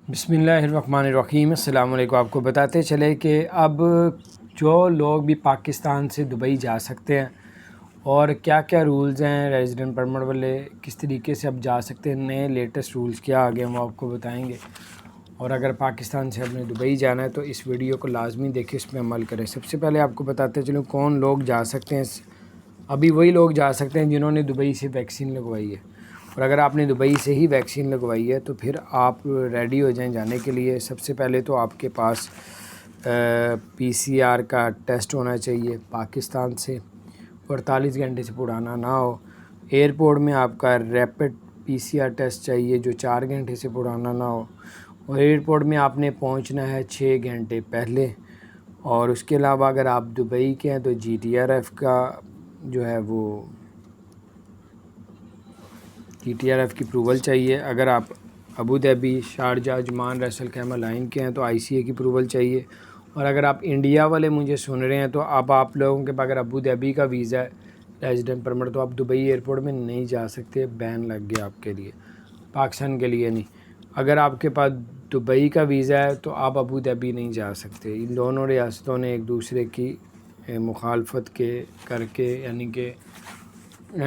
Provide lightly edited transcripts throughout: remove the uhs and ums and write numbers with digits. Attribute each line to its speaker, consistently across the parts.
Speaker 1: بسم اللہ الرحمن الرحیم۔ السلام علیکم۔ آپ کو بتاتے چلے کہ اب جو لوگ بھی پاکستان سے دبئی جا سکتے ہیں اور کیا کیا رولز ہیں ریزیڈنٹ پرمٹ والے، کس طریقے سے اب جا سکتے ہیں، نئے لیٹسٹ رولز کیا آگے ہم آپ کو بتائیں گے۔ اور اگر پاکستان سے ہم نے دبئی جانا ہے تو اس ویڈیو کو لازمی دیکھیں، اس پہ عمل کریں۔ سب سے پہلے آپ کو بتاتے چلوں کون لوگ جا سکتے ہیں۔ ابھی وہی لوگ جا سکتے ہیں جنہوں نے دبئی سے ویکسین لگوائی ہے، اور اگر آپ نے دبئی سے ہی ویکسین لگوائی ہے تو پھر آپ ریڈی ہو جائیں جانے کے لیے۔ سب سے پہلے تو آپ کے پاس PCR کا ٹیسٹ ہونا چاہیے پاکستان سے، 48 گھنٹے سے پرانا نہ ہو۔ ایئرپورٹ میں آپ کا ریپڈ PCR ٹیسٹ چاہیے جو 4 گھنٹے سے پرانا نہ ہو، اور ایئرپورٹ میں آپ نے پہنچنا ہے 6 گھنٹے پہلے۔ اور اس کے علاوہ اگر آپ دبئی کے ہیں تو GTRF کا جو ہے وہ GTRF کی اپروول چاہیے۔ اگر آپ Abu Dhabi, Sharjah, Ajman, Ras Al Khaimah line کے ہیں تو ICA کی اپروول چاہیے۔ اور اگر آپ انڈیا والے مجھے سن رہے ہیں تو اب آپ لوگوں کے پاس اگر ابوظہبی کا ویزا ہے ریزیڈنٹ پرمٹ تو آپ دبئی ایئرپورٹ میں نہیں جا سکتے، بین لگ گیا آپ کے لیے، پاکستان کے لیے نہیں۔ اگر آپ کے پاس دبئی کا ویزا ہے تو آپ ابوظہبی نہیں جا سکتے۔ ان دونوں ریاستوں نے ایک دوسرے کی مخالفت کر کے یعنی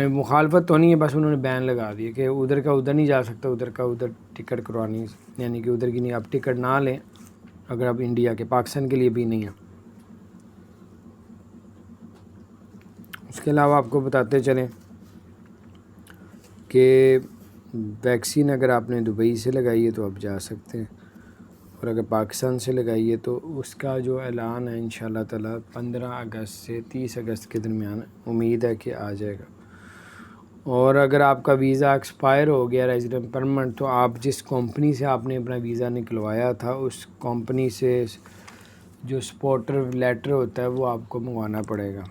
Speaker 1: مخالفت تو نہیں ہے، بس انہوں نے بین لگا دیا کہ ادھر کا ادھر نہیں جا سکتا، ادھر کا ادھر ٹکٹ کروانی، یعنی کہ ادھر کی نہیں، آپ ٹکٹ نہ لیں اگر آپ انڈیا کے، پاکستان کے لیے بھی نہیں ہیں۔ اس کے علاوہ آپ کو بتاتے چلیں کہ ویکسین اگر آپ نے دبئی سے لگائی ہے تو آپ جا سکتے ہیں، اور اگر پاکستان سے لگائی ہے تو اس کا جو اعلان ہے انشاءاللہ تعالی 15 اگست سے 30 اگست کے درمیان امید ہے کہ آ جائے گا۔ اور اگر آپ کا ویزا ایکسپائر ہو گیا ریزیڈنٹ پرمٹ تو آپ جس کمپنی سے آپ نے اپنا ویزا نکلوایا تھا اس کمپنی سے جو سپورٹر لیٹر ہوتا ہے وہ آپ کو منگوانا پڑے گا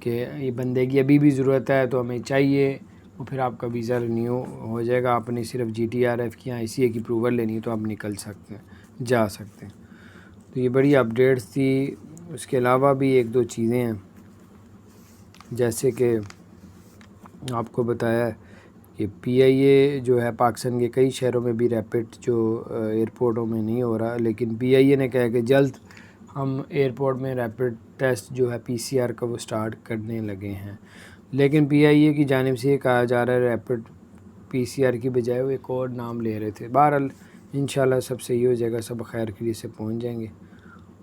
Speaker 1: کہ یہ بندے کی ابھی بھی ضرورت ہے تو ہمیں چاہیے، وہ پھر آپ کا ویزا رینیو ہو جائے گا۔ آپ نے صرف GTRF کی ICA کی اپروول لینی ہے تو آپ نکل سکتے ہیں، جا سکتے ہیں۔ تو یہ بڑی اپڈیٹس تھی۔ اس کے علاوہ بھی ایک دو چیزیں ہیں، جیسے کہ آپ کو بتایا ہے کہ PIA جو ہے پاکستان کے کئی شہروں میں بھی ریپڈ جو ایئرپورٹوں میں نہیں ہو رہا، لیکن PIA نے کہا کہ جلد ہم ایئرپورٹ میں ریپڈ ٹیسٹ جو ہے PCR کا وہ سٹارٹ کرنے لگے ہیں۔ لیکن PIA کی جانب سے یہ کہا جا رہا ہے ریپڈ PCR کی بجائے وہ ایک اور نام لے رہے تھے۔ بہرحال انشاءاللہ سب صحیح ہو جائے گا، سب خیر خیریت سے پہنچ جائیں گے،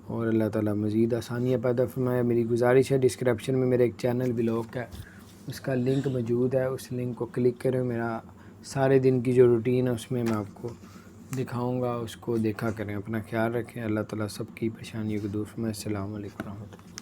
Speaker 1: اور اللہ تعالیٰ مزید آسانیاں پیدا فرمائے۔ میری گزارش ہے ڈسکرپشن میں میرے ایک چینل بلاگ کا اس کا لنک موجود ہے، اس لنک کو کلک کریں۔ میرا سارے دن کی جو روٹین ہے اس میں آپ کو دکھاؤں گا، اس کو دیکھا کریں۔ اپنا خیال رکھیں، اللہ تعالیٰ سب کی پریشانیوں کو دور فرمائے۔ السلام علیکم ورحمۃ اللہ۔